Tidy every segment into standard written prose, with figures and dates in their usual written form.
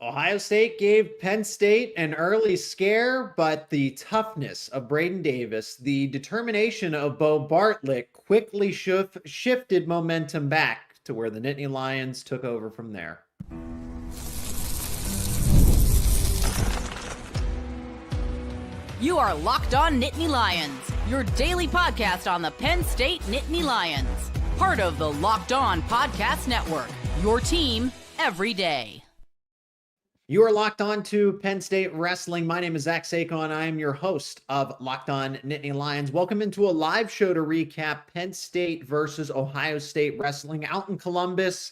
Ohio State gave Penn State an early scare, but the toughness of Braden Davis, the determination of Bo Bartlett quickly shifted momentum back to where the Nittany Lions took over from there. You are Locked On Nittany Lions, your daily podcast on the Penn State Nittany Lions. Part of the Locked On Podcast Network, your team every day. You are locked on to Penn State Wrestling. My name is Zach Seyko, and I am your host of Locked On Nittany Lions. Welcome into a live show to recap Penn State versus Ohio State Wrestling out in Columbus.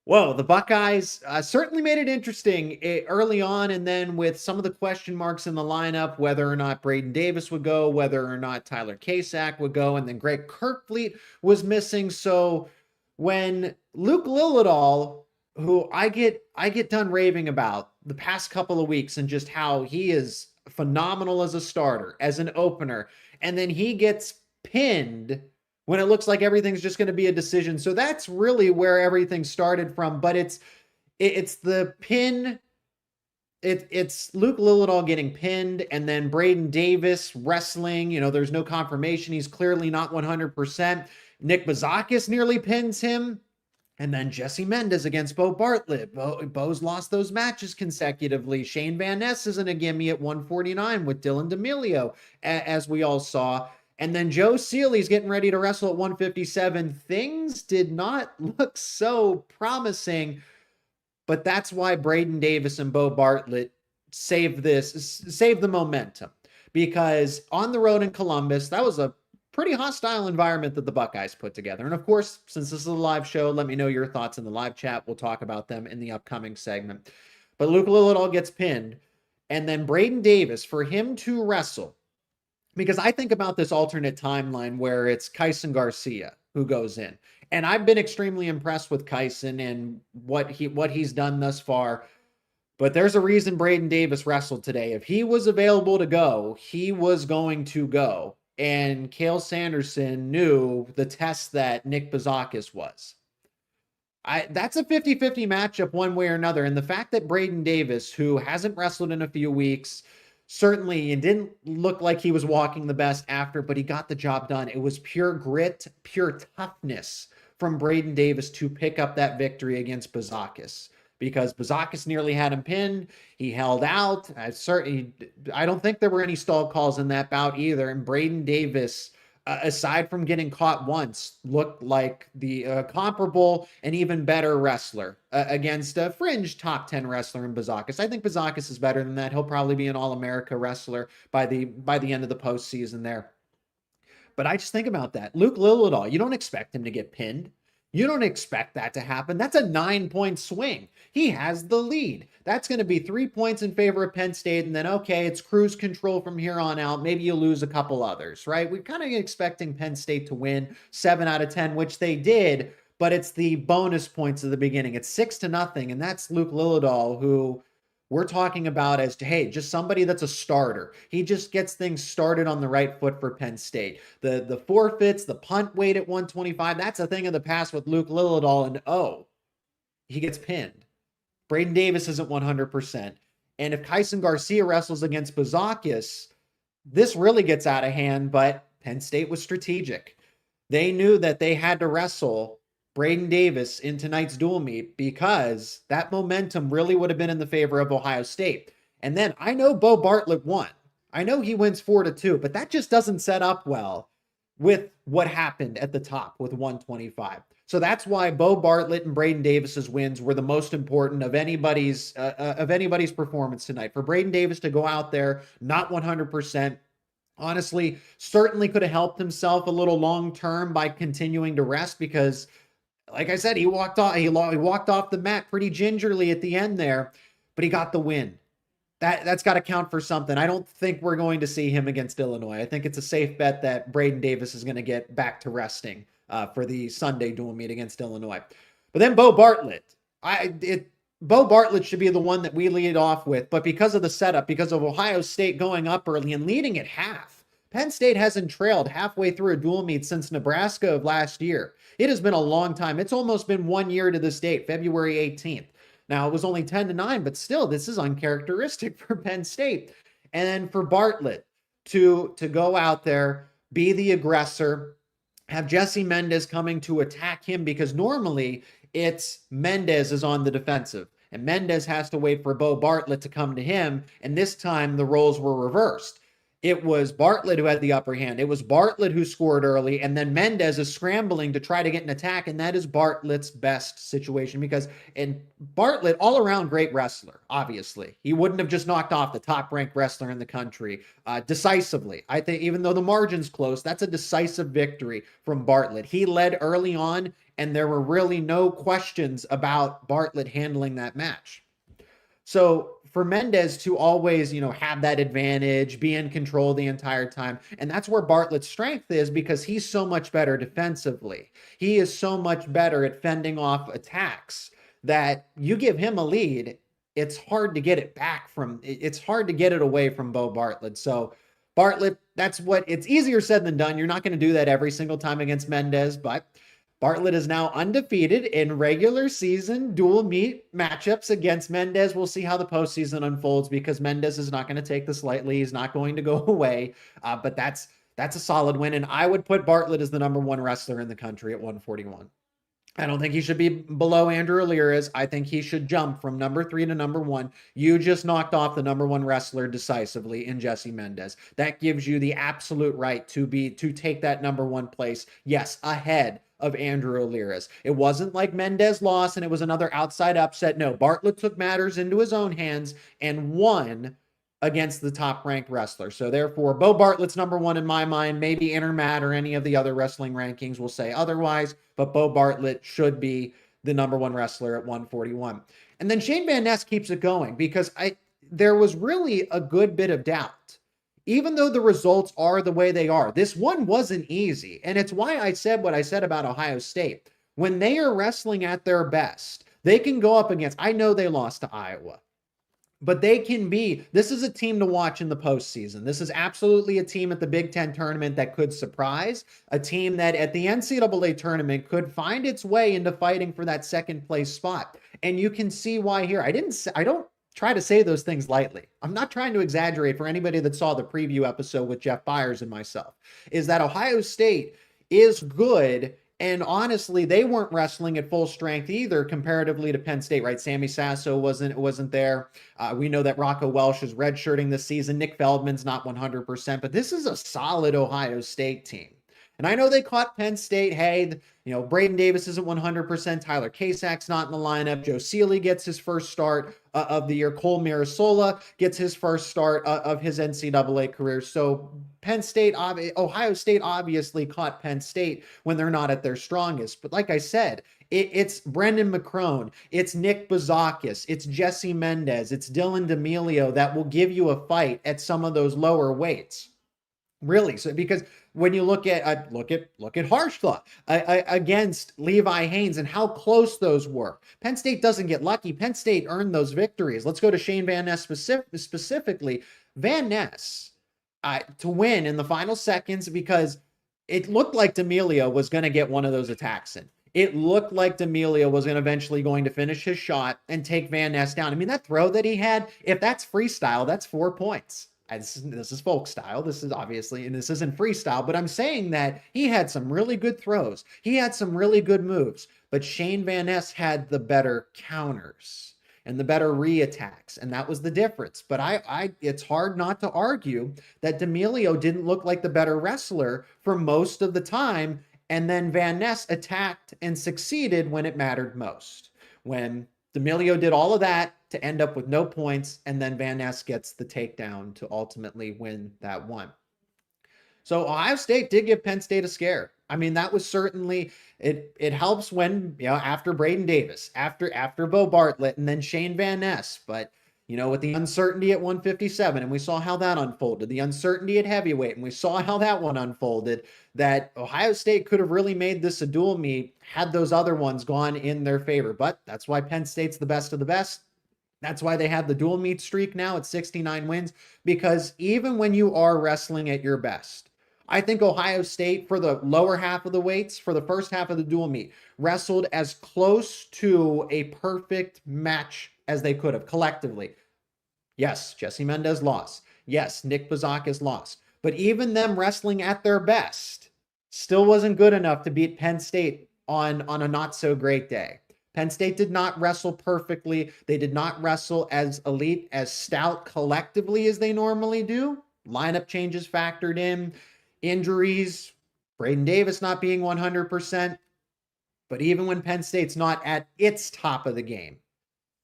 Whoa, the Buckeyes certainly made it interesting early on, and then with some of the question marks in the lineup, whether or not Braden Davis would go, whether or not Tyler Kasak would go, and then Greg Kirkfleet was missing. So when Luke Lilledahl, who I get done raving about the past couple of weeks and just how he is phenomenal as a starter, as an opener, and then he gets pinned when it looks like everything's just going to be a decision. So that's really where everything started from, but it's the pin. It's Luke Lilledahl getting pinned, and then Braden Davis wrestling. There's no confirmation. He's clearly not 100%. Nick Bazakis nearly pins him. And then Jesse Mendez against Bo Bartlett. Bo's lost those matches consecutively. Shane Van Ness isn't a gimme at 149 with Dylan D'Amelio, as we all saw. And then Joe Seeley's getting ready to wrestle at 157. Things did not look so promising, but that's why Braden Davis and Bo Bartlett saved the momentum. Because on the road in Columbus, that was a pretty hostile environment that the Buckeyes put together. And of course, since this is a live show, let me know your thoughts in the live chat. We'll talk about them in the upcoming segment. But Luke Lilledahl gets pinned. And then Braden Davis, for him to wrestle, because I think about this alternate timeline where it's Kyson Garcia who goes in. And I've been extremely impressed with Kyson and what he's done thus far. But there's a reason Braden Davis wrestled today. If he was available to go, he was going to go. And Cale Sanderson knew the test that Nick Bazakis was. That's a 50-50 matchup one way or another. And the fact that Braden Davis, who hasn't wrestled in a few weeks, certainly and didn't look like he was walking the best after, but he got the job done. It was pure grit, pure toughness from Braden Davis to pick up that victory against Bazakis. Because Bazakis nearly had him pinned. He held out. I don't think there were any stall calls in that bout either. And Braden Davis, aside from getting caught once, looked like the comparable and even better wrestler against a fringe top 10 wrestler in Bazakis. I think Bazakis is better than that. He'll probably be an All-America wrestler by the end of the postseason there. But I just think about that. Luke Lilledahl, you don't expect him to get pinned. You don't expect that to happen. That's a 9-point swing. He has the lead. That's going to be 3 points in favor of Penn State. And then, okay, it's cruise control from here on out. Maybe you lose a couple others, right? We're kind of expecting Penn State to win 7 out of 10, which they did, but it's the bonus points at the beginning. It's 6-0. And that's Luke Lilledahl, who we're talking about as, hey, just somebody that's a starter. He just gets things started on the right foot for Penn State. The forfeits, the punt weight at 125, that's a thing of the past with Luke Lilledahl, and he gets pinned. Braden Davis isn't 100%. And if Kyson Garcia wrestles against Bazakis, this really gets out of hand, but Penn State was strategic. They knew that they had to wrestle Braden Davis in tonight's dual meet because that momentum really would have been in the favor of Ohio State. And then I know Bo Bartlett won. I know he wins 4-2, but that just doesn't set up well with what happened at the top with 125. So that's why Bo Bartlett and Braden Davis's wins were the most important of anybody's performance tonight. For Braden Davis to go out there not 100%, honestly, certainly could have helped himself a little long term by continuing to rest because, like I said, he walked off the mat pretty gingerly at the end there, but he got the win. That's got to count for something. I don't think we're going to see him against Illinois. I think it's a safe bet that Braden Davis is going to get back to resting for the Sunday dual meet against Illinois. But then Bo Bartlett. Bo Bartlett should be the one that we lead off with, but because of the setup, because of Ohio State going up early and leading at half, Penn State hasn't trailed halfway through a dual meet since Nebraska of last year. It has been a long time. It's almost been 1 year to this date, February 18th. Now, it was only 10-9, but still, this is uncharacteristic for Penn State. And then for Bartlett to go out there, be the aggressor, have Jesse Mendez coming to attack him, because normally it's Mendez is on the defensive and Mendez has to wait for Bo Bartlett to come to him. And this time the roles were reversed. It was Bartlett who had the upper hand. It was Bartlett who scored early, and then Mendez is scrambling to try to get an attack, and that is Bartlett's best situation, because Bartlett, all around great wrestler, obviously. He wouldn't have just knocked off the top-ranked wrestler in the country decisively. I think even though the margin's close, that's a decisive victory from Bartlett. He led early on, and there were really no questions about Bartlett handling that match. So for Mendez to always, have that advantage, be in control the entire time. And that's where Bartlett's strength is, because he's so much better defensively. He is so much better at fending off attacks that you give him a lead, it's hard to get it back it's hard to get it away from Bo Bartlett. So Bartlett, it's easier said than done. You're not going to do that every single time against Mendez, but Bartlett is now undefeated in regular season dual meet matchups against Mendez. We'll see how the postseason unfolds, because Mendez is not going to take this lightly. He's not going to go away, but that's a solid win. And I would put Bartlett as the number one wrestler in the country at 141. I don't think he should be below Andrew Alirez. I think he should jump from number 3 to number 1. You just knocked off the number 1 wrestler decisively in Jesse Mendez. That gives you the absolute right to take that number 1 place. Yes, ahead of Andrew Alirez. It wasn't like Mendez lost and it was another outside upset. No, Bartlett took matters into his own hands and won against the top-ranked wrestler. So therefore, Bo Bartlett's number 1 in my mind. Maybe Intermat or any of the other wrestling rankings will say otherwise, but Bo Bartlett should be the number 1 wrestler at 141. And then Shane Van Ness keeps it going, because there was really a good bit of doubt. Even though the results are the way they are, this one wasn't easy. And it's why I said what I said about Ohio State. When they are wrestling at their best, they can go up against, I know they lost to Iowa, but this is a team to watch in the postseason. This is absolutely a team at the Big Ten tournament that could surprise, a team that at the NCAA tournament could find its way into fighting for that second place spot. And you can see why here. I don't try to say those things lightly. I'm not trying to exaggerate. For anybody that saw the preview episode with Jeff Byers and myself, is that Ohio State is good. And honestly, they weren't wrestling at full strength either comparatively to Penn State, right? Sammy Sasso wasn't there. We know that Rocco Welsh is redshirting this season. Nick Feldman's not 100%, but this is a solid Ohio State team. And I know they caught Penn State. Hey, Braden Davis isn't 100%. Tyler Kasak's not in the lineup. Joe Seeley gets his first start of the year. Cole Mirasola gets his first start of his NCAA career. So Ohio State obviously caught Penn State when they're not at their strongest. But like I said, it's Brendan McCrone, it's Nick Bazakis, it's Jesse Mendez, it's Dylan D'Amelio that will give you a fight at some of those lower weights. Really. So because when you look at Harshtha against Levi Haynes and how close those were, Penn State doesn't get lucky. Penn State earned those victories. Let's go to Shane Van Ness specifically. Van Ness to win in the final seconds, because it looked like D'Amelio was going to get one of those attacks in. It looked like D'Amelio was eventually going to finish his shot and take Van Ness down. I mean, that throw that he had, if that's freestyle, that's 4 points. This is folk style. This is obviously, and this isn't freestyle, but I'm saying that he had some really good throws. He had some really good moves, but Shane Van Ness had the better counters and the better re-attacks, and that was the difference. But it's hard not to argue that D'Amelio didn't look like the better wrestler for most of the time, and then Van Ness attacked and succeeded when it mattered most. When D'Amelio did all of that to end up with no points, and then Van Ness gets the takedown to ultimately win that one. So Ohio State did give Penn State a scare. I mean, that was certainly, it helps when, after Braden Davis, after Bo Bartlett, and then Shane Van Ness. But, with the uncertainty at 157, and we saw how that unfolded, the uncertainty at heavyweight, and we saw how that one unfolded, that Ohio State could have really made this a dual meet had those other ones gone in their favor. But that's why Penn State's the best of the best. That's why they have the dual meet streak now at 69 wins, because even when you are wrestling at your best, I think Ohio State, for the lower half of the weights, for the first half of the dual meet, wrestled as close to a perfect match as they could have collectively. Yes, Jesse Mendez lost. Yes, Nick Bazakis lost. But even them wrestling at their best still wasn't good enough to beat Penn State on a not so great day. Penn State did not wrestle perfectly. They did not wrestle as elite, as stout collectively as they normally do. Lineup changes factored in, injuries, Braden Davis not being 100%. But even when Penn State's not at its top of the game,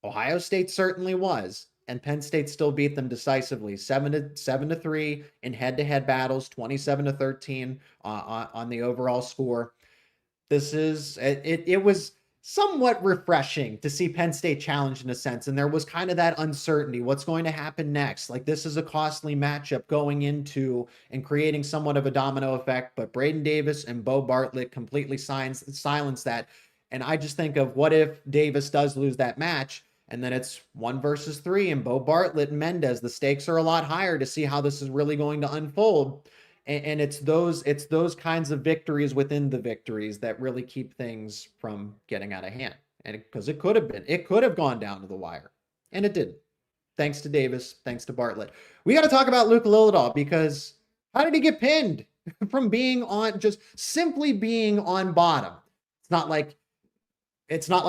Ohio State certainly was, and Penn State still beat them decisively, 7-3 in head-to-head battles, 27-13 on the overall score. It was somewhat refreshing to see Penn State challenged in a sense, and there was kind of that uncertainty. What's going to happen next? Like, this is a costly matchup going into and creating somewhat of a domino effect, but Braden Davis and Bo Bartlett completely silence that. And I just think of, what if Davis does lose that match, and then it's 1 versus 3, and Bo Bartlett and Mendez, the stakes are a lot higher to see how this is really going to unfold. And it's those kinds of victories within the victories that really keep things from getting out of hand. And because it could have gone down to the wire, and it didn't. Thanks to Davis, thanks to Bartlett. We got to talk about Luke Lilledahl, because how did he get pinned from just simply being on bottom? It's not like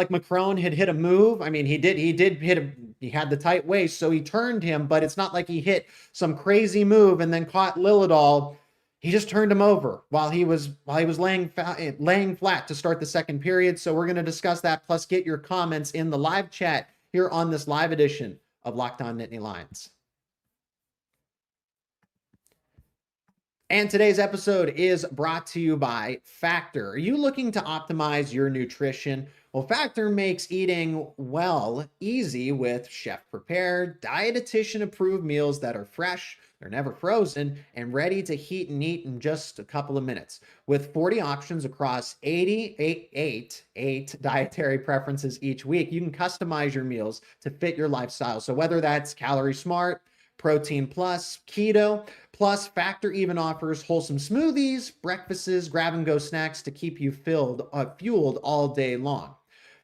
Macron had hit a move. I mean, he did hit him. He had the tight waist, so he turned him, but it's not like he hit some crazy move and then caught Lilledahl. He just turned him over while he was laying flat to start the second period. So we're going to discuss that, plus get your comments in the live chat here on this live edition of Locked On Nittany Lions. And today's episode is brought to you by Factor. Are you looking to optimize your nutrition? Well, Factor makes eating well easy with chef-prepared, dietitian-approved meals that are fresh, they're never frozen, and ready to heat and eat in just a couple of minutes. With 40 options across 88 dietary preferences each week, you can customize your meals to fit your lifestyle. So whether that's Calorie Smart, Protein Plus, Keto, plus Factor even offers wholesome smoothies, breakfasts, grab-and-go snacks to keep you fueled all day long.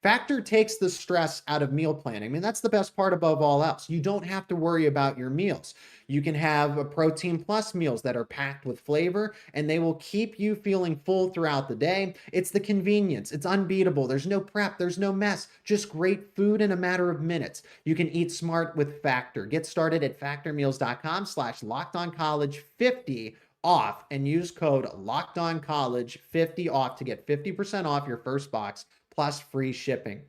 Factor takes the stress out of meal planning. I mean, that's the best part above all else. You don't have to worry about your meals. You can have a Protein Plus meals that are packed with flavor, and they will keep you feeling full throughout the day. It's the convenience. It's unbeatable. There's no prep. There's no mess. Just great food in a matter of minutes. You can eat smart with Factor. Get started at factormeals.com/LockedOnCollege50 off and use code LockedOnCollege50 off to get 50% off your first box plus free shipping.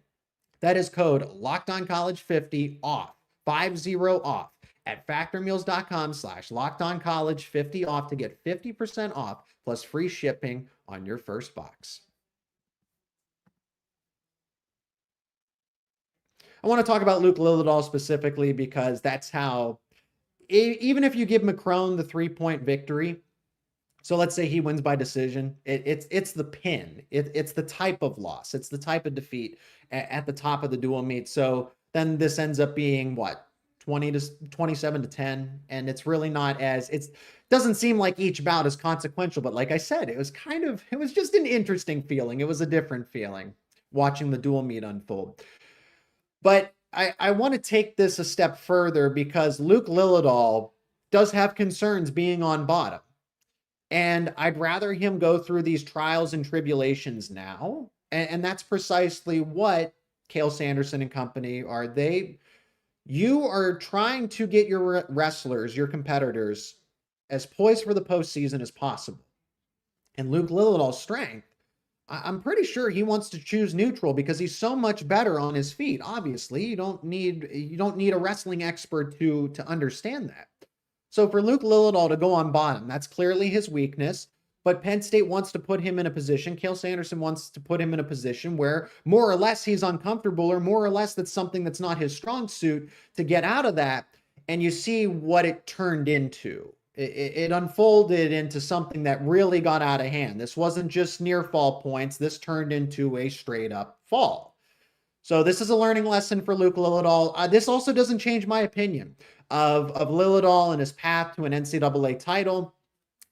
That is code LockedOnCollege50 off, 50 off at factormeals.com/LockedOnCollege50 off to get 50% off plus free shipping on your first box. I want to talk about Luke Lilledahl specifically because that's how, even if you give Macron the 3-point victory, so let's say he wins by decision, it's the pin. It's the type of loss. It's the type of defeat at the top of the dual meet. So then this ends up being what? 27-10. And it's really not doesn't seem like each bout is consequential. But like I said, it was just an interesting feeling. It was a different feeling watching the dual meet unfold. But I want to take this a step further because Luke Lilledahl does have concerns being on bottom. And I'd rather him go through these trials and tribulations now. And that's precisely what Cael Sanderson and company are. You are trying to get your wrestlers, your competitors, as poised for the postseason as possible. And Luke Lilledahl's strength, I'm pretty sure he wants to choose neutral because he's so much better on his feet. Obviously, you don't need a wrestling expert to understand that. So for Luke Lilledahl to go on bottom, that's clearly his weakness, but Penn State wants to put him in a position, Cael Sanderson wants to put him in a position where more or less he's uncomfortable, or more or less that's something that's not his strong suit, to get out of that. And you see what it turned into. It unfolded into something that really got out of hand. This wasn't just near fall points. This turned into a straight up fall. So this is a learning lesson for Luke Lilledahl. This also doesn't change my opinion of Lilledahl and his path to an NCAA title.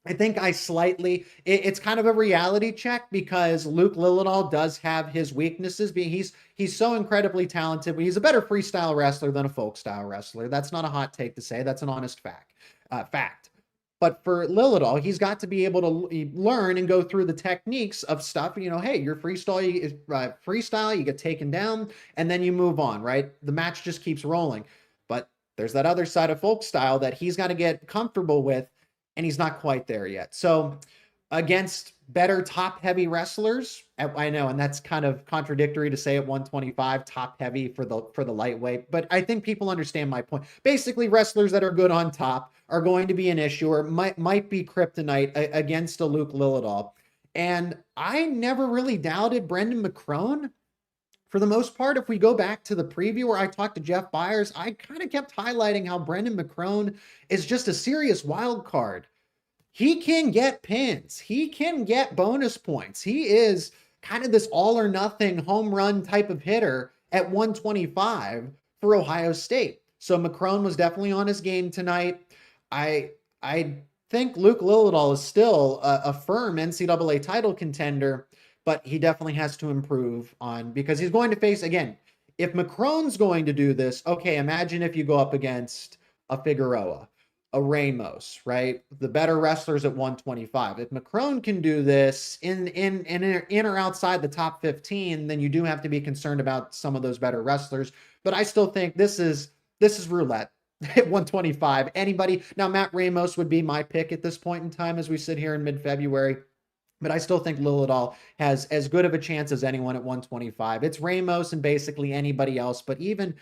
I think it's kind of a reality check because Luke Lilledahl does have his weaknesses. He's so incredibly talented, but he's a better freestyle wrestler than a folk style wrestler. That's not a hot take to say. That's an honest fact. But for Lilledahl, he's got to be able to learn and go through the techniques of stuff. Hey, you're freestyle, you get taken down, and then you move on, right? The match just keeps rolling. But there's that other side of folk style that he's got to get comfortable with, and he's not quite there yet. So against better top-heavy wrestlers, I know, and that's kind of contradictory to say at 125, top-heavy for the lightweight, but I think people understand my point. Basically, wrestlers that are good on top are going to be an issue or might be kryptonite against a Luke Lilledahl. And I never really doubted Brendan McCrone. For the most part, if we go back to the preview where I talked to Jeff Byers, I kind of kept highlighting how Brendan McCrone is just a serious wild card. He can get pins. He can get bonus points. He is kind of this all or nothing home run type of hitter at 125 for Ohio State. So McCrone was definitely on his game tonight. I think Luke Lilledahl is still a firm NCAA title contender, but he definitely has to improve because he's going to face, again, if McCrone's going to do this, okay, imagine if you go up against a Figueroa, a Ramos, right? The better wrestlers at 125. If McCrone can do this in or outside the top 15, then you do have to be concerned about some of those better wrestlers. But I still think this is roulette at 125. Anybody now, Matt Ramos would be my pick at this point in time as we sit here in mid-February. But I still think Lilledahl has as good of a chance as anyone at 125. It's Ramos and basically anybody else, but even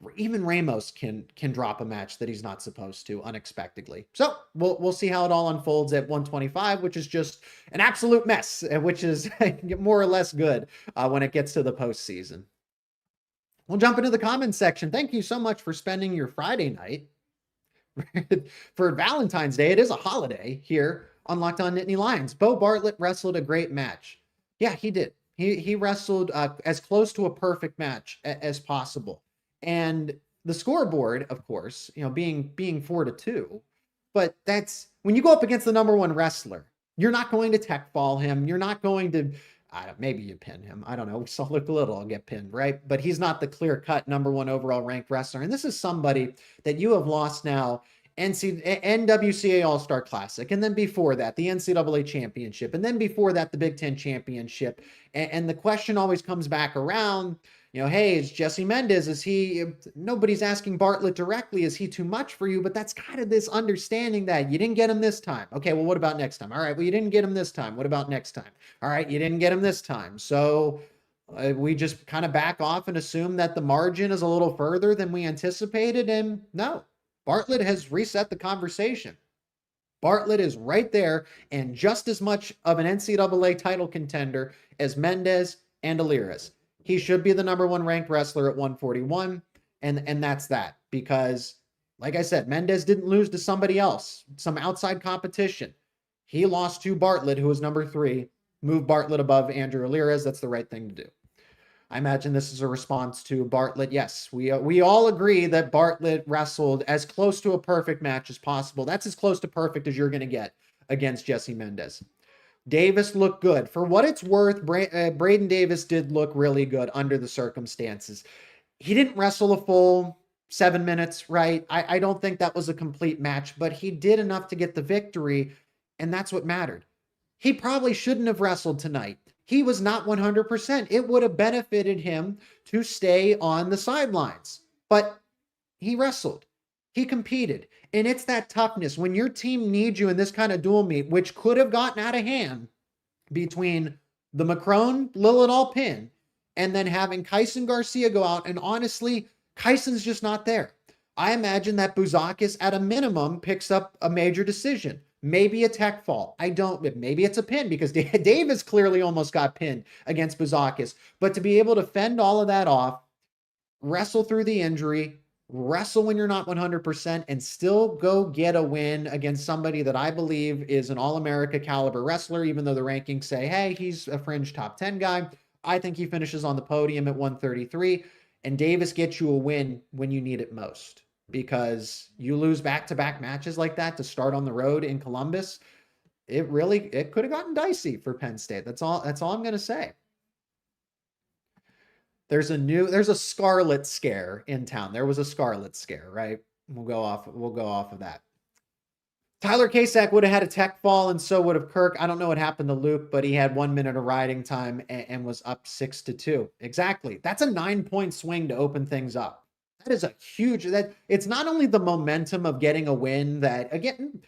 Ramos can drop a match that he's not supposed to unexpectedly. So we'll see how it all unfolds at 125, which is just an absolute mess, which is more or less good when it gets to the postseason. We'll jump into the comments section. Thank you so much for spending your Friday night for Valentine's Day. It is a holiday here on Locked On Nittany Lions. Bo Bartlett wrestled a great match. Yeah, he did. He wrestled as close to a perfect match as possible. And the scoreboard, of course, being 4-2, but that's when you go up against the number one wrestler, you're not going to tech fall him. You're not going to, maybe you pin him. I don't know. We saw Luke Lilledahl get pinned, right? But he's not the clear cut number one overall ranked wrestler. And this is somebody that you have lost now NWCA All-Star Classic, and then before that, the NCAA Championship, and then before that, the Big Ten Championship. And the question always comes back around, hey, is Jesse Mendez, nobody's asking Bartlett directly, is he too much for you? But that's kind of this understanding that you didn't get him this time. Okay, well, what about next time? All right, well, you didn't get him this time. What about next time? All right, you didn't get him this time. So we just kind of back off and assume that the margin is a little further than we anticipated, and no. Bartlett has reset the conversation. Bartlett is right there and just as much of an NCAA title contender as Mendez and Aliras. He should be the number one ranked wrestler at 141, and that's that. Because, like I said, Mendez didn't lose to somebody else, some outside competition. He lost to Bartlett, who was number 3, moved Bartlett above Andrew Aliras. That's the right thing to do. I imagine this is a response to Bartlett. Yes, we all agree that Bartlett wrestled as close to a perfect match as possible. That's as close to perfect as you're going to get against Jesse Mendez. Davis looked good. For what it's worth, Braden Davis did look really good under the circumstances. He didn't wrestle a full 7 minutes, right? I don't think that was a complete match, but he did enough to get the victory, and that's what mattered. He probably shouldn't have wrestled tonight. He was not 100%. It would have benefited him to stay on the sidelines. But he wrestled. He competed. And it's that toughness. When your team needs you in this kind of dual meet, which could have gotten out of hand between the McCrone-Lilledahl pin and then having Kyson Garcia go out, and honestly, Kyson's just not there. I imagine that Bouzakis, at a minimum, picks up a major decision. Maybe a tech fall. Maybe it's a pin because Davis clearly almost got pinned against Bouzakis. But to be able to fend all of that off, wrestle through the injury, wrestle when you're not 100%, and still go get a win against somebody that I believe is an All-America caliber wrestler, even though the rankings say, hey, he's a fringe top 10 guy. I think he finishes on the podium at 133, and Davis gets you a win when you need it most. Because you lose back-to-back matches like that to start on the road in Columbus, it could have gotten dicey for Penn State. That's all I'm going to say. There's a Scarlet scare in town. There was a Scarlet scare, right? We'll go off of that. Tyler Kasak would have had a tech fall, and so would have Kirk. I don't know what happened to Luke, but he had 1 minute of riding time and was up 6-2. Exactly. That's a 9-point swing to open things up. That is a huge, it's not only the momentum of getting a win that, again,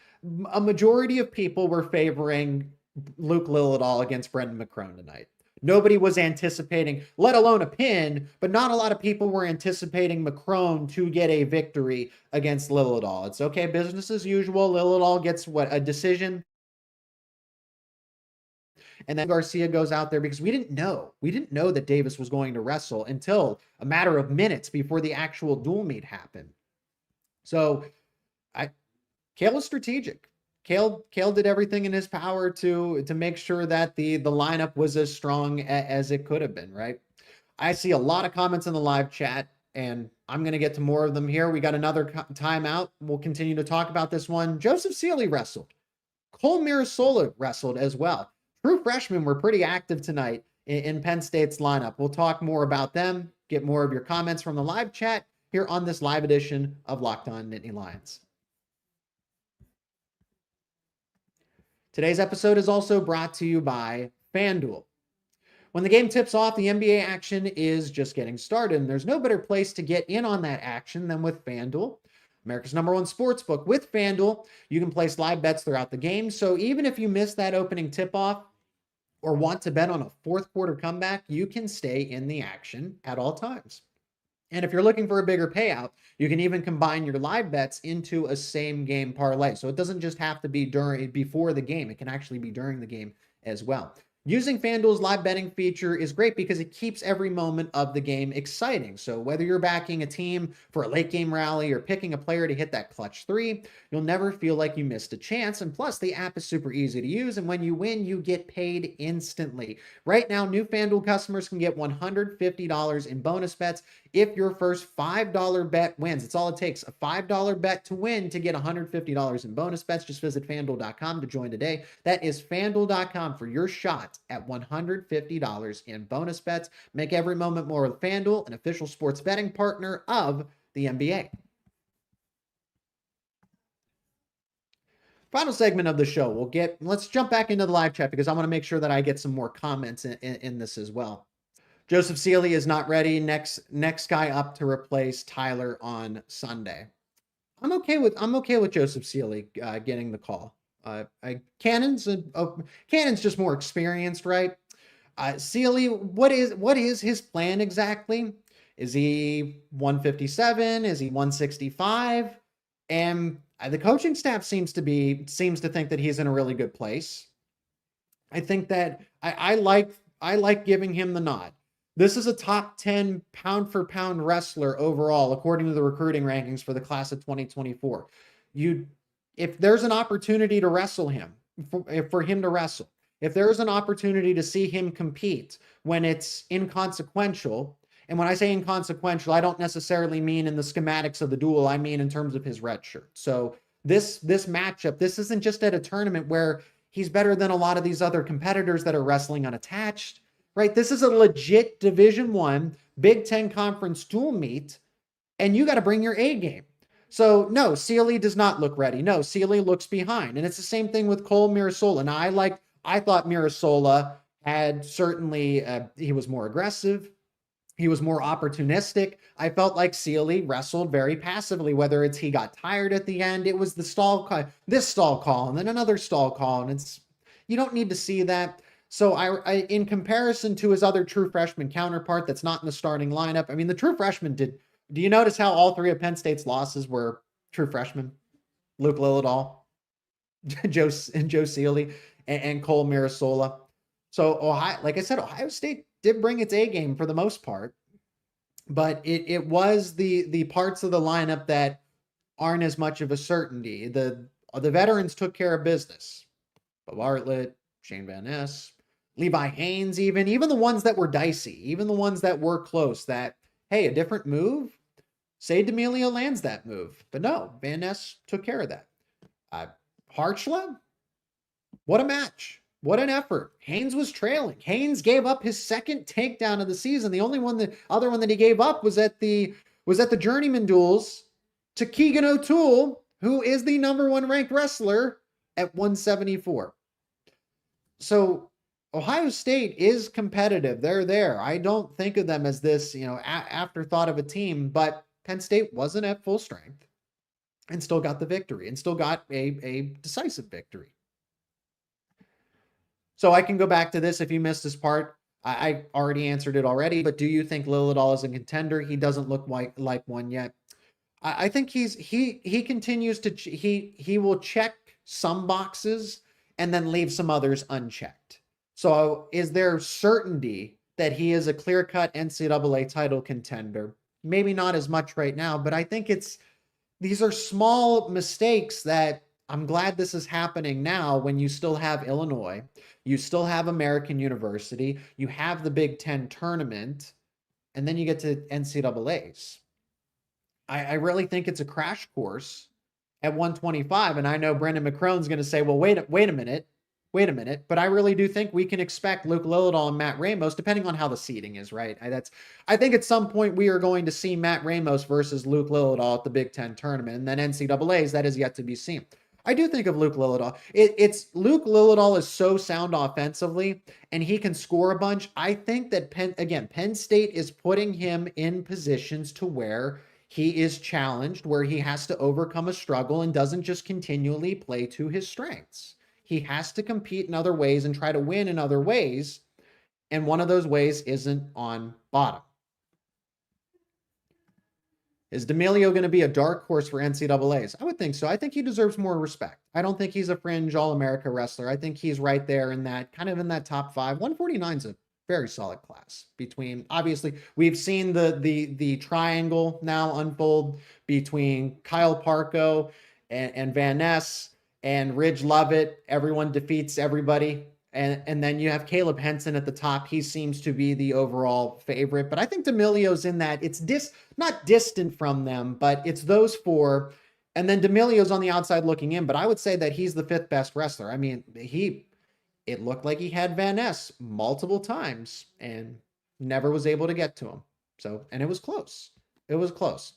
a majority of people were favoring Luke Lilledahl against Brendan McCrone tonight. Nobody was anticipating, let alone a pin, but not a lot of people were anticipating McCrone to get a victory against Lilledahl. It's okay, business as usual. Lilledahl gets a decision. And then Garcia goes out there because we didn't know that Davis was going to wrestle until a matter of minutes before the actual dual meet happened. So Kale was strategic. Kale did everything in his power to make sure that the lineup was as strong as it could have been, right? I see a lot of comments in the live chat, and I'm going to get to more of them here. We got another timeout. We'll continue to talk about this one. Joseph Sealy wrestled. Cole Mirasola wrestled as well. True freshmen were pretty active tonight in Penn State's lineup. We'll talk more about them, get more of your comments from the live chat here on this live edition of Locked On Nittany Lions. Today's episode is also brought to you by FanDuel. When the game tips off, the NBA action is just getting started, and there's no better place to get in on that action than with FanDuel, America's #1 sportsbook. With FanDuel, you can place live bets throughout the game, so even if you miss that opening tip-off or want to bet on a fourth quarter comeback, you can stay in the action at all times. And if you're looking for a bigger payout, you can even combine your live bets into a same game parlay. So it doesn't just have to be before the game. It can actually be during the game as well. Using FanDuel's live betting feature is great because it keeps every moment of the game exciting. So whether you're backing a team for a late game rally or picking a player to hit that clutch three, you'll never feel like you missed a chance. And plus, the app is super easy to use. And when you win, you get paid instantly. Right now, new FanDuel customers can get $150 in bonus bets if your first $5 bet wins. It's all it takes. A $5 bet to win to get $150 in bonus bets. Just visit FanDuel.com to join today. That is FanDuel.com for your shot at $150 in bonus bets. Make every moment more with FanDuel, an official sports betting partner of the NBA. Final segment of the show. Let's jump back into the live chat because I want to make sure that I get some more comments in this as well. Joseph Sealy is not ready. Next guy up to replace Tyler on Sunday. I'm okay with Joseph Sealy getting the call. Cannon's just more experienced, right? Sealy, what is his plan exactly? Is he 157? Is he 165? And the coaching staff seems to think that he's in a really good place. I think that I like giving him the nod. This is a top 10 pound for pound wrestler overall, according to the recruiting rankings for the class of 2024. If there's an opportunity to wrestle him, for him to wrestle, if there's an opportunity to see him compete when it's inconsequential, and when I say inconsequential, I don't necessarily mean in the schematics of the duel, I mean in terms of his red shirt. So this matchup, this isn't just at a tournament where he's better than a lot of these other competitors that are wrestling unattached, right? This is a legit Division I, Big Ten Conference dual meet, and you got to bring your A game. So no, Sealy does not look ready. No, Sealy looks behind. And it's the same thing with Cole Mirasola. Now I thought Mirasola had certainly, he was more aggressive. He was more opportunistic. I felt like Sealy wrestled very passively, whether it's he got tired at the end. It was the stall call, this stall call, and then another stall call. And you don't need to see that. So I in comparison to his other true freshman counterpart that's not in the starting lineup, I mean, the true freshman do you notice how all three of Penn State's losses were true freshmen? Luke Lilledahl, Joe Sealy, and Cole Mirasola. So like I said, Ohio State did bring its A game for the most part, but it was the parts of the lineup that aren't as much of a certainty. The veterans took care of business. Bartlett, Shane Van Ness, Levi Haynes, even the ones that were dicey, even the ones that were close, that, hey, a different move, say D'Amelio lands that move. But no, Van Ness took care of that. Harchla, What a match. What an effort. Haynes was trailing. Haynes gave up his second takedown of the season. The other one that he gave up was at the journeyman duels to Keegan O'Toole, who is the number 1 ranked wrestler at 174. So Ohio State is competitive. They're there. I don't think of them as this, afterthought of a team, but Penn State wasn't at full strength and still got the victory and still got a decisive victory. So I can go back to this if you missed this part. I already answered it already, but do you think Lilledahl is a contender? He doesn't look like one yet. I think he continues to, he will check some boxes and then leave some others unchecked. So is there certainty that he is a clear-cut NCAA title contender? Maybe not as much right now, but I think these are small mistakes that I'm glad this is happening now when you still have Illinois, you still have American University, you have the Big Ten tournament, and then you get to NCAAs. I really think it's a crash course at 125, and I know Brendan McCrone's going to say, well, wait a minute, but I really do think we can expect Luke Lilledahl and Matt Ramos, depending on how the seeding is, right? I think at some point we are going to see Matt Ramos versus Luke Lilledahl at the Big Ten tournament, and then NCAAs, that is yet to be seen. I do think of Luke Lilledahl. It's Luke Lilledahl is so sound offensively, and he can score a bunch. I think that Penn State is putting him in positions to where he is challenged, where he has to overcome a struggle and doesn't just continually play to his strengths. He has to compete in other ways and try to win in other ways, and one of those ways isn't on bottom. Is D'Amelio going to be a dark horse for NCAAs? I would think so. I think he deserves more respect. I don't think he's a fringe All-America wrestler. I think he's right there in that top 5. 149 is a very solid class. Obviously, we've seen the triangle now unfold between Kyle Parko and Van Ness and Ridge Lovett. Everyone defeats everybody. And then you have Caleb Henson at the top. He seems to be the overall favorite. But I think D'Amelio's in that. It's not distant from them, but it's those 4. And then D'Amelio's on the outside looking in. But I would say that he's the 5th best wrestler. I mean, it looked like he had Van Ness multiple times and never was able to get to him. And it was close. It was close.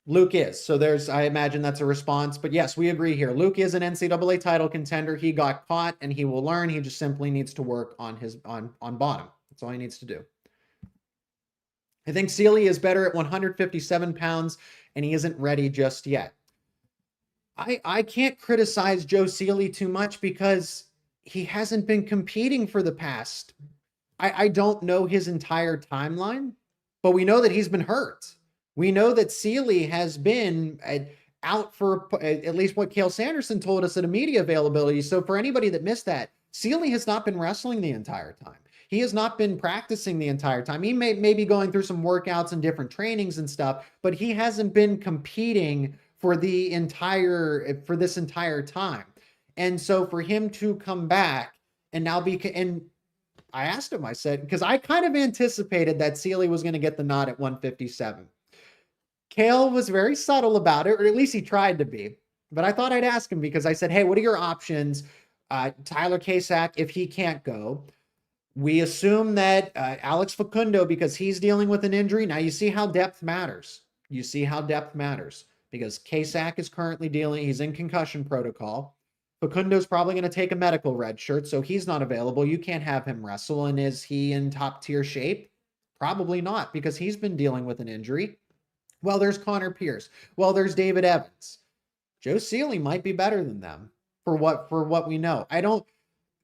Luke is. So I imagine that's a response. But yes, we agree here. Luke is an NCAA title contender. He got caught and he will learn. He just simply needs to work on bottom. That's all he needs to do. I think Sealy is better at 157 pounds and he isn't ready just yet. I can't criticize Joe Sealy too much because he hasn't been competing for the past. I don't know his entire timeline, but we know that he's been hurt. We know that Sealy has been out for at least what Cale Sanderson told us at a media availability. So for anybody that missed that, Sealy has not been wrestling the entire time. He has not been practicing the entire time. He may be going through some workouts and different trainings and stuff, but he hasn't been competing for this entire time. And so for him to come back and now and I asked him, I said, because I kind of anticipated that Sealy was going to get the nod at 157. Cale was very subtle about it, or at least he tried to be. But I thought I'd ask him because I said, hey, what are your options? Tyler Kasak, if he can't go. We assume that Alex Facundo, because he's dealing with an injury. Now you see how depth matters. Because Kasak is currently he's in concussion protocol. Facundo's probably going to take a medical red shirt, so he's not available. You can't have him wrestle. And is he in top tier shape? Probably not, because he's been dealing with an injury. Well, there's Connor Pierce. Well, there's David Evans. Joe Sealy might be better than them for what we know.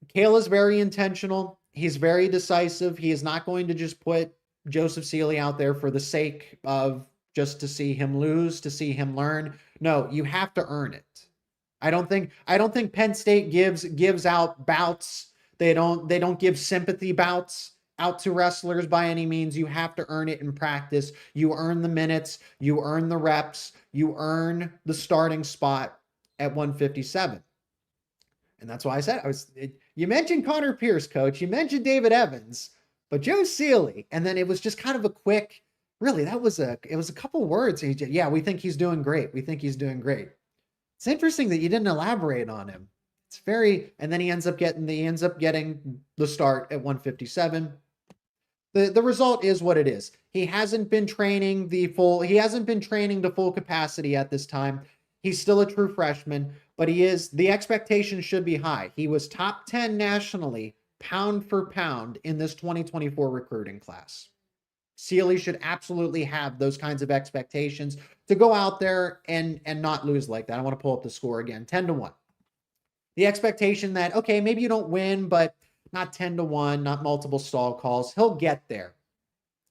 Cale is very intentional. He's very decisive. He is not going to just put Joseph Sealy out there for the sake of just to see him lose, to see him learn. No, you have to earn it. I don't think Penn State gives out bouts. They don't give sympathy bouts out to wrestlers by any means. You have to earn it in practice. You earn the minutes, you earn the reps, you earn the starting spot at 157. And that's why I said, you mentioned Connor Pierce, coach, you mentioned David Evans, but Joe Sealy. And then it was just kind of a quick, really, it was a couple words. Yeah, we think he's doing great. It's interesting that you didn't elaborate on him. It's very, and then he ends up getting the start at 157. The result is what it is. He hasn't been training to full capacity at this time. He's still a true freshman, but the expectation should be high. He was top 10 nationally, pound for pound, in this 2024 recruiting class. Sealy should absolutely have those kinds of expectations to go out there and not lose like that. I want to pull up the score again, 10-1. The expectation that, okay, maybe you don't win, but not 10-1, not multiple stall calls. He'll get there.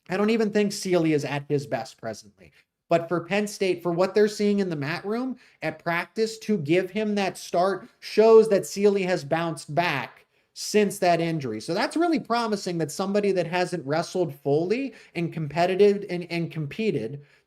I don't even think Sealy is at his best presently. But for Penn State, for what they're seeing in the mat room at practice, to give him that start shows that Sealy has bounced back since that injury. So that's really promising, that somebody that hasn't wrestled fully and competed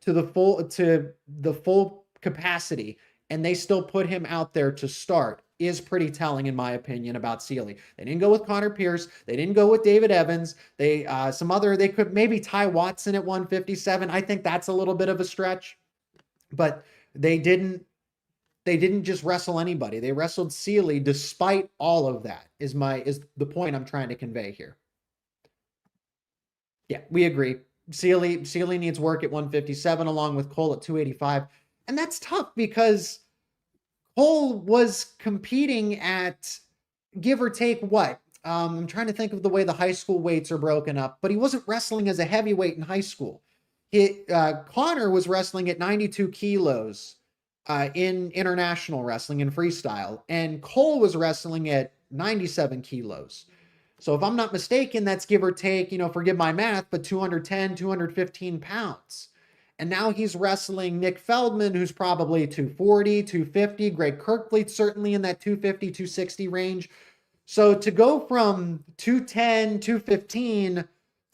to the full capacity, and they still put him out there to start, is pretty telling, in my opinion, about Sealy. They didn't go with Connor Pierce. They didn't go with David Evans. They could maybe Ty Watson at 157. I think that's a little bit of a stretch, but they didn't just wrestle anybody. They wrestled Sealy despite all of that, is the point I'm trying to convey here. Yeah, we agree. Sealy needs work at 157 along with Cole at 285. And that's tough because Cole was competing at, give or take, what? I'm trying to think of the way the high school weights are broken up, but he wasn't wrestling as a heavyweight in high school. Connor was wrestling at 92 kilos in international wrestling and freestyle, and Cole was wrestling at 97 kilos. So if I'm not mistaken, that's give or take, forgive my math, but 210, 215 pounds. And now he's wrestling Nick Feldman, who's probably 240, 250. Greg Kirkfleet's certainly in that 250, 260 range. So to go from 210, 215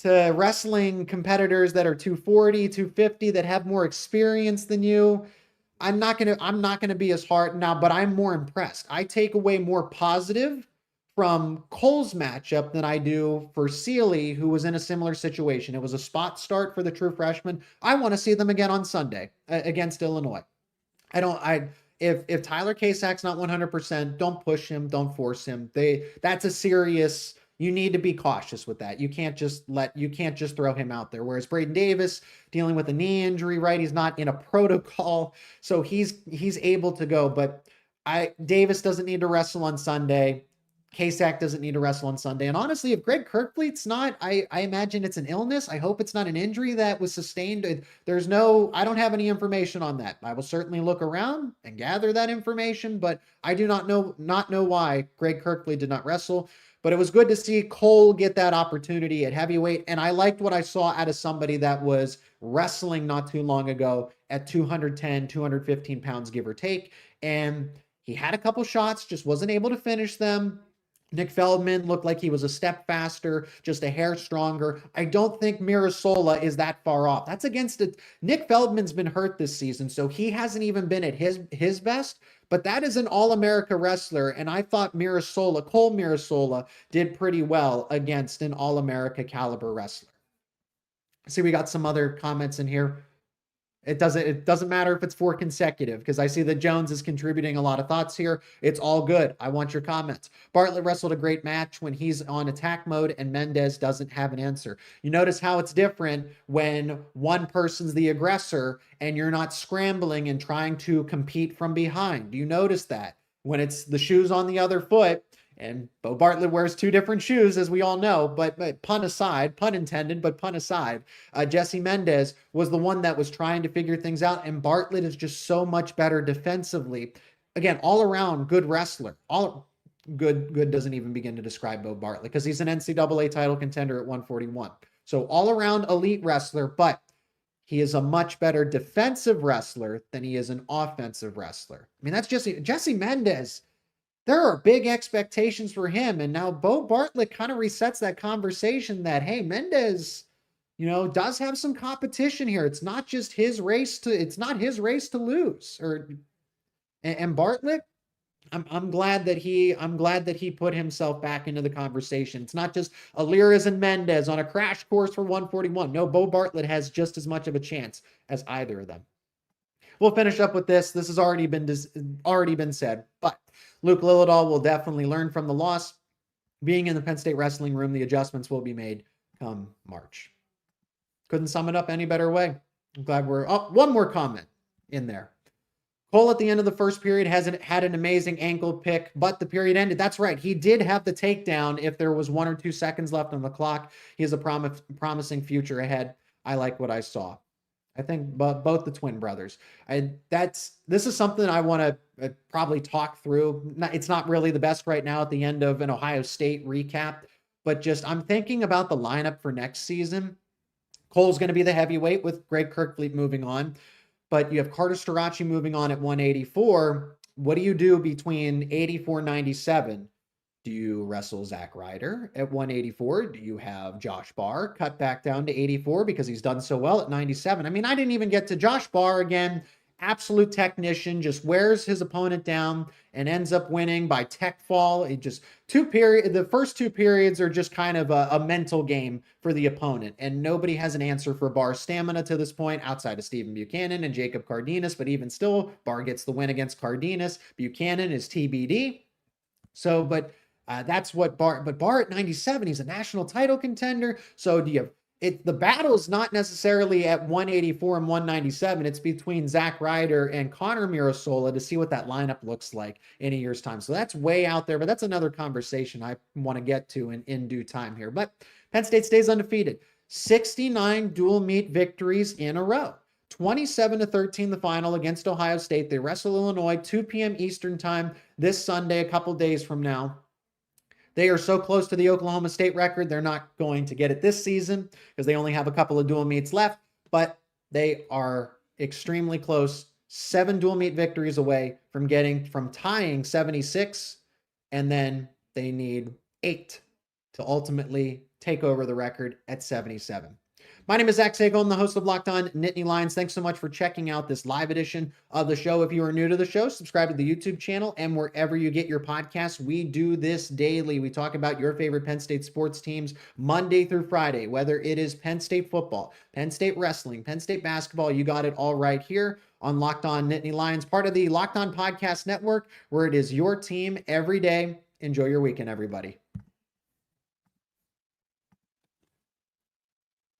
to wrestling competitors that are 240, 250 that have more experience than you, I'm not gonna be as hard now, but I'm more impressed. I take away more positive from Cole's matchup than I do for Sealy, who was in a similar situation. It was a spot start for the true freshman. I want to see them again on Sunday against Illinois. If Tyler Kasak's not 100%, don't push him, don't force him. That's a serious, you need to be cautious with that. You can't just throw him out there. Whereas Braden Davis dealing with a knee injury, right? He's not in a protocol, so he's able to go. But Davis doesn't need to wrestle on Sunday. Kasak doesn't need to wrestle on Sunday. And honestly, if Greg Kirkfleet's not, I imagine it's an illness. I hope it's not an injury that was sustained. I don't have any information on that. I will certainly look around and gather that information, but I do not know why Greg Kirkfleet did not wrestle. But it was good to see Cole get that opportunity at heavyweight. And I liked what I saw out of somebody that was wrestling not too long ago at 210, 215 pounds, give or take. And he had a couple shots, just wasn't able to finish them. Nick Feldman looked like he was a step faster, just a hair stronger. I don't think Mirasola is that far off. That's against it. Nick Feldman's been hurt this season, so he hasn't even been at his best, but that is an All-America wrestler, and I thought Cole Mirasola did pretty well against an All-America caliber wrestler. See, we got some other comments in here. It doesn't matter if it's 4 consecutive, because I see that Jones is contributing a lot of thoughts here. It's all good. I want your comments. Bartlett wrestled a great match when he's on attack mode and Mendez doesn't have an answer. You notice how it's different when one person's the aggressor and you're not scrambling and trying to compete from behind. Do you notice that? When it's the shoes on the other foot, and Bo Bartlett wears 2 different shoes, as we all know, but pun intended, but pun aside, Jesse Mendez was the one that was trying to figure things out, and Bartlett is just so much better defensively. Again, all around good wrestler. All good doesn't even begin to describe Bo Bartlett, because he's an NCAA title contender at 141. So all around elite wrestler, but he is a much better defensive wrestler than he is an offensive wrestler. I mean, that's Jesse Mendez. There are big expectations for him. And now Bo Bartlett kind of resets that conversation that, hey, Mendez, does have some competition here. It's not just his race to lose. And Bartlett, I'm glad that he put himself back into the conversation. It's not just Aliras and Mendez on a crash course for 141. No, Bo Bartlett has just as much of a chance as either of them. we'll finish up with this. This has already been said, but Luke Lilledahl will definitely learn from the loss. Being in the Penn State wrestling room, the adjustments will be made come March. Couldn't sum it up any better way. I'm glad we're up. One more comment in there. Cole at the end of the first period hasn't had an amazing ankle pick, but the period ended. That's right. He did have the takedown if there was 1 or 2 seconds left on the clock. He has a promising future ahead. I like what I saw. I think both the twin brothers. This is something I want to probably talk through. It's not really the best right now at the end of an Ohio State recap, but just I'm thinking about the lineup for next season. Cole's going to be the heavyweight with Greg Kirkfleet moving on. But you have Carter Starachi moving on at 184. What do you do between 84-97? Do you wrestle Zach Ryder at 184? Do you have Josh Barr cut back down to 84 because he's done so well at 97? I mean, I didn't even get to Josh Barr again. Absolute technician, just wears his opponent down and ends up winning by tech fall. The first 2 periods are just kind of a mental game for the opponent, and nobody has an answer for Barr's stamina to this point outside of Stephen Buchanan and Jacob Cardenas, but even still, Barr gets the win against Cardenas. Buchanan is TBD. That's what Barr, but Barr at 97, he's a national title contender. So the battle's not necessarily at 184 and 197. It's between Zach Ryder and Connor Mirasola to see what that lineup looks like in a year's time. So that's way out there, but that's another conversation I want to get to in due time here. But Penn State stays undefeated. 69 dual meet victories in a row. 27-13 the final against Ohio State. They wrestle Illinois 2 p.m. Eastern time this Sunday, a couple days from now. They are so close to the Oklahoma State record, they're not going to get it this season because they only have a couple of dual meets left, but they are extremely close. 7 dual meet victories away from tying 76, and then they need 8 to ultimately take over the record at 77. My name is Zach Seyko. I'm the host of Locked On Nittany Lions. Thanks so much for checking out this live edition of the show. If you are new to the show, subscribe to the YouTube channel and wherever you get your podcasts. We do this daily. We talk about your favorite Penn State sports teams Monday through Friday, whether it is Penn State football, Penn State wrestling, Penn State basketball. You got it all right here on Locked On Nittany Lions, part of the Locked On Podcast Network, where it is your team every day. Enjoy your weekend, everybody.